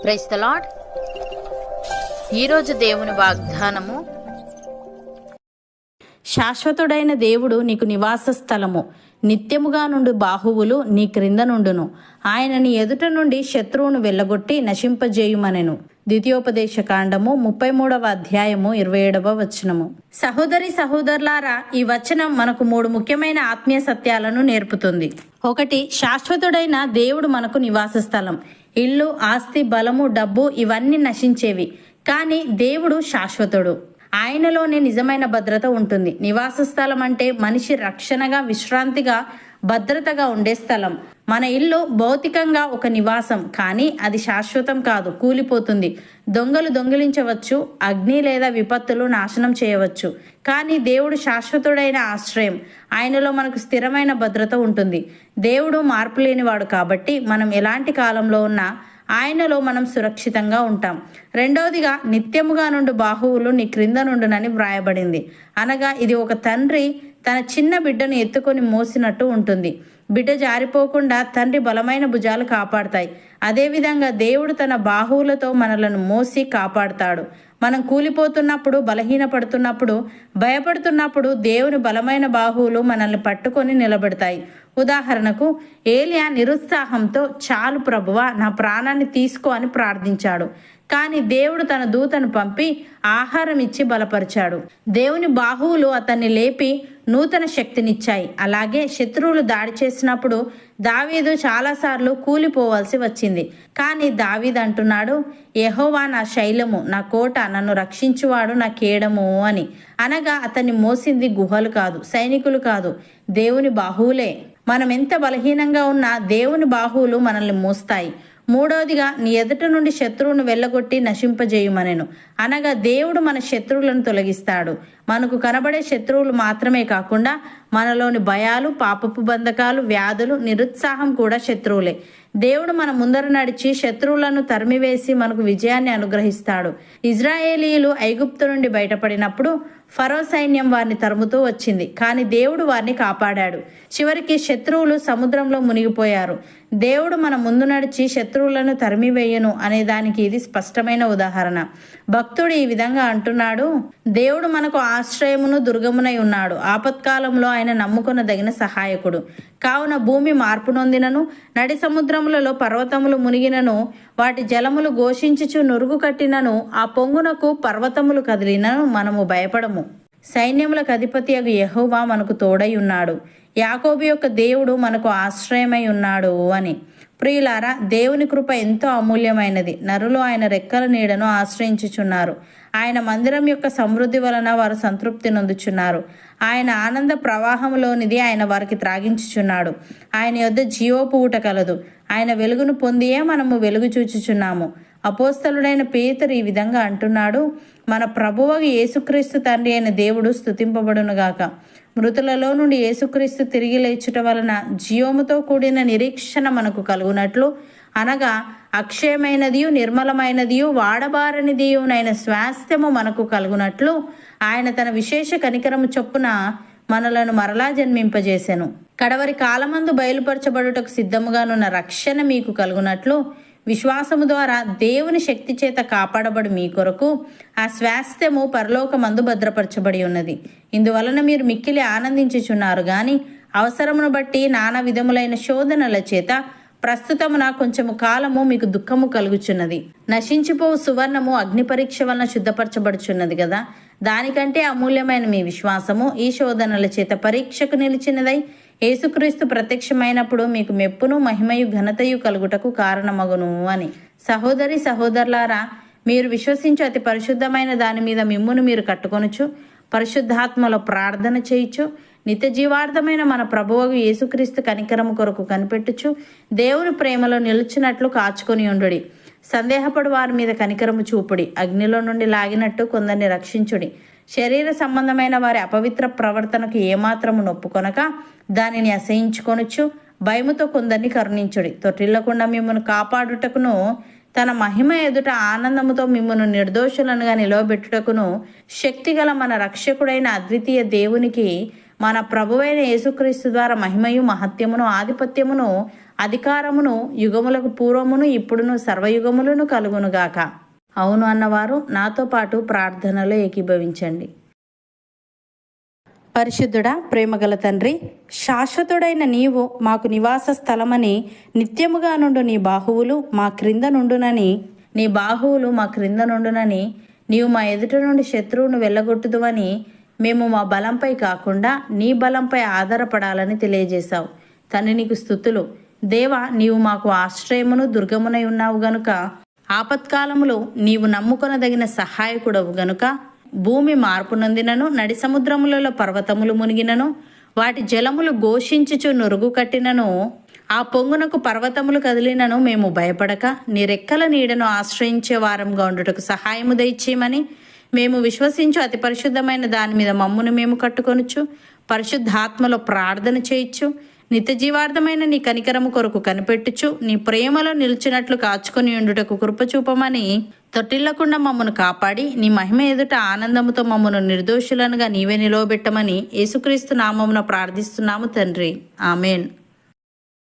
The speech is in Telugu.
Praise the lord. ఈరోజు దేవుని వాగ్దానము, శాశ్వతుడైన దేవుడు నీకు నివాస స్థలము, నిత్యముగా నుండి బాహువులు నీ క్రింద నుండును. ఆయన నీ ఎదుట నుండి శత్రువును వెళ్ళగొట్టి నశింపజేయుమనెను. ద్వితీయోపదేశ కాండము 33వ అధ్యాయము 27వ వచనము. సహోదరి సహోదరులారా, ఈ వచనం మనకు 3 ముఖ్యమైన ఆత్మీయ సత్యాలను నేర్పుతుంది. 1, శాశ్వతుడైన దేవుడు మనకు నివాస స్థలం. ఇల్లు, ఆస్తి, బలము, డబ్బు ఇవన్నీ నశించేవి, కానీ దేవుడు శాశ్వతుడు. ఆయనలోనే నిజమైన భద్రత ఉంటుంది. నివాస స్థలం అంటే మనిషి రక్షణగా, విశ్రాంతిగా, భద్రతగా ఉండే స్థలం. మన ఇల్లు భౌతికంగా ఒక నివాసం, కానీ అది శాశ్వతం కాదు, కూలిపోతుంది. దొంగలు దొంగిలించవచ్చు, అగ్ని లేదా విపత్తులు నాశనం చేయవచ్చు, కానీ దేవుడు శాశ్వతుడైన ఆశ్రయం. ఆయనలో మనకు స్థిరమైన భద్రత ఉంటుంది. దేవుడు మార్పు లేనివాడు కాబట్టి మనం ఎలాంటి కాలంలో ఉన్నా ఆయనలో మనం సురక్షితంగా ఉంటాం. 2వదిగా, నిత్యముగా నుండి బాహువులు నీ క్రింద నుండునని వ్రాయబడింది. అనగా ఇది ఒక తండ్రి తన చిన్న బిడ్డను ఎత్తుకొని మోసినట్టు ఉంటుంది. బిడ్డ జారిపోకుండా తండ్రి బలమైన భుజాలు కాపాడతాయి. అదేవిధంగా దేవుడు తన బాహువులతో మనలను మోసి కాపాడుతాడు. మనం కూలిపోతున్నప్పుడు, బలహీనపడుతున్నప్పుడు, భయపడుతున్నప్పుడు దేవుని బలమైన బాహువులు మనల్ని పట్టుకొని నిలబెడతాయి. ఉదాహరణకు, ఏలియా నిరుత్సాహంతో, చాలు ప్రభువా, నా ప్రాణాన్ని తీసుకో అని ప్రార్థించాడు. కానీ దేవుడు తన దూతను పంపి ఆహారం ఇచ్చి బలపరిచాడు. దేవుని బాహువులు అతన్ని లేపి నూతన శక్తినిచ్చాయి. అలాగే శత్రువులు దాడి చేసినప్పుడు దావీదు చాలాసార్లు కూలిపోవాల్సి వచ్చింది. కానీ దావీదు అంటున్నాడు, యెహోవా నా శైలము, నా కోట, నన్ను రక్షించువాడు నా కేడము అని. అనగా అతన్ని మోసింది గుహలు కాదు, సైనికులు కాదు, దేవుని బాహువులే. మనం ఎంత బలహీనంగా ఉన్నా దేవుని బాహువులు మనల్ని మోస్తాయి. 3వదిగా, నీ ఎదుట నుండి శత్రువును వెళ్ళగొట్టి నశింపజేయుమనెను. అనగా దేవుడు మన శత్రువులను తొలగిస్తాడు. మనకు కనబడే శత్రువులు మాత్రమే కాకుండా మనలోని భయాలు, పాపపు బంధకాలు, వ్యాధులు, నిరుత్సాహం కూడా శత్రువులే. దేవుడు మన ముందర నడిచి శత్రువులను తరిమివేసి మనకు విజయాన్ని అనుగ్రహిస్తాడు. ఇజ్రాయేలీయులు ఐగుప్తు నుండి బయటపడినప్పుడు ఫరో సైన్యం వారిని తరుముతూ వచ్చింది, కానీ దేవుడు వారిని కాపాడాడు. చివరికి శత్రువులు సముద్రంలో మునిగిపోయారు. దేవుడు మన ముందు నడిచి శత్రువులను తరిమివేయను అనే దానికి ఇది స్పష్టమైన ఉదాహరణ. భక్తుడు ఈ విధంగా అంటున్నాడు, దేవుడు మనకు ఆశ్రయమును, దుర్గమునై ఉన్నాడు. ఆపత్కాలంలో ఆయన నమ్ముకొనదగిన సహాయకుడు. కావున భూమి మార్పు నొందినను, నడి సముద్రములలో పర్వతములు మునిగినను, వాటి జలములు ఘోషించుచు నురుగు కట్టినను, ఆ పొంగునకు పర్వతములు కదిలినను మనము భయపడము. సైన్యములకు అధిపతియగు యెహోవా మనకు తోడై ఉన్నాడు. యాకోబు యొక్క దేవుడు మనకు ఆశ్రయమై ఉన్నాడు అని. ప్రియులారా, దేవుని కృప ఎంతో అమూల్యమైనది. నరులు ఆయన రెక్కల నీడను ఆశ్రయించుచున్నారు. ఆయన మందిరం యొక్క సమృద్ధి వలన వారు సంతృప్తి నొందుచున్నారు. ఆయన ఆనంద ప్రవాహంలోనిది ఆయన వారికి త్రాగించుచున్నాడు. ఆయన యొద్ద జీవపు ఊట కలదు. ఆయన వెలుగును పొందియే మనము వెలుగు చూచుచున్నాము. అపోస్తలుడైన పేతురు ఈ విధంగా అంటున్నాడు, మన ప్రభువగు యేసుక్రీస్తు తండ్రి అయిన దేవుడు స్తుతింపబడునుగాక. మృతులలో నుండి యేసుక్రీస్తు తిరిగి లేచుట వలన జీవముతో కూడిన నిరీక్షణ మనకు కలుగునట్లు, అనగా అక్షయమైనదియు, నిర్మలమైనదియు, వాడబారనిదియునైన స్వాస్థ్యము మనకు కలుగునట్లు ఆయన తన విశేష కనికరము చొప్పున మనలను మరలా జన్మింపజేసెను. కడవరి కాలమందు బయలుపరచబడుటకు సిద్ధముగానున్న రక్షణ మీకు కలుగునట్లు విశ్వాసము ద్వారా దేవుని శక్తి చేత కాపాడబడి మీ కొరకు ఆ స్వాస్థ్యము పరలోకమందు భద్రపరచబడి ఉన్నది. ఇందువలన మీరు మిక్కిలి ఆనందించుచున్నారు గాని అవసరమును బట్టి నానా విధములైన శోధనల చేత ప్రస్తుతమున కొంచెము కాలము మీకు దుఃఖము కలుగుచున్నది. నశించిపోవు సువర్ణము అగ్ని పరీక్ష వలన శుద్ధపరచబడుచున్నది కదా. దానికంటే అమూల్యమైన మీ విశ్వాసము ఈ శోధనల చేత పరీక్షకు నిలిచినదై యేసుక్రీస్తు ప్రత్యక్షమైనప్పుడు మీకు మెప్పును, మహిమయు, ఘనతయు కలుగుటకు కారణమగును అని. సహోదరి సహోదరులారా, మీరు విశ్వసించు అతి పరిశుద్ధమైన దాని మీద మిమ్మును మీరు కట్టుకొనుచు, పరిశుద్ధాత్మలో ప్రార్థన చేయుచు, నిత్య జీవార్థమైన మన ప్రభువగు యేసుక్రీస్తు కనికరము కొరకు కనిపెట్టుచు, దేవుని ప్రేమలో నిలుచున్నట్లు కాచుకొని ఉండుడి. సందేహపడు వారి మీద కనికరము చూపుడి. అగ్నిలో నుండి లాగినట్టు కొందరిని రక్షించుడి. శరీర సంబంధమైన వారి అపవిత్ర ప్రవర్తనకు ఏమాత్రము నొప్పుకొనక దానిని అసహించుకొనుచు భయముతో కొందరిని కరుణించుడి. తొట్టిల్లకుండా మిమ్మల్ని కాపాడుటకును, తన మహిమ ఎదుట ఆనందముతో మిమ్మల్ని నిర్దోషులనుగా నిలవబెట్టుటకును శక్తిగల మన రక్షకుడైన అద్వితీయ దేవునికి మన ప్రభువైన యేసుక్రీస్తు ద్వారా మహిమయు మహత్యమును ఆధిపత్యమును అధికారమును యుగములకు పూర్వమును ఇప్పుడును సర్వయుగములను కలుగునుగాక. అవును అన్నవారు నాతో పాటు ప్రార్థనలో ఏకీభవించండి. పరిశుద్ధుడా, ప్రేమగల తండ్రి, శాశ్వతుడైన నీవు మాకు నివాస స్థలమని, నిత్యముగా నుండు నీ బాహువులు మా క్రింద నుండునని, నీవు మా ఎదుట నుండి శత్రువును వెళ్ళగొట్టుదువని మేము మా బలంపై కాకుండా నీ బలంపై ఆధారపడాలని తెలియజేశావు. తండ్రి, నీకు స్తుతులు. దేవా, నీవు మాకు ఆశ్రయమును దుర్గమునై ఉన్నావు గనుక, ఆపత్కాలములో నీవు నమ్ముకొనదగిన సహాయకుడవు గనుక, భూమి మార్పు నొందినను, నడి సముద్రములలో పర్వతములు మునిగినను, వాటి జలములు ఘోషించుచు నురుగు కట్టినను, ఆ పొంగునకు పర్వతములు కదిలినను మేము భయపడక నీ రెక్కల నీడను ఆశ్రయించే వారంగా ఉండుటకు సహాయము దయచేయమని మేము విశ్వసించు అతి పరిశుద్ధమైన దాని మీద మమ్మును మేము కట్టుకొనుచు పరిశుద్ధాత్మలో ప్రార్థన చేయొచ్చు. నిత్య జీవార్థమైన నీ కనికరము కొరకు కనిపెట్టుచు నీ ప్రేమలో నిలిచినట్లు కాచుకొని ఉండుటకు కృపచూపమని, తొట్టిల్లకుండా మమ్మను కాపాడి నీ మహిమ ఎదుట ఆనందముతో మమ్మను నిర్దోషులనుగా నీవే నిలవబెట్టమని యేసుక్రీస్తు నామమున ప్రార్థిస్తున్నాము తండ్రి. ఆమెన్.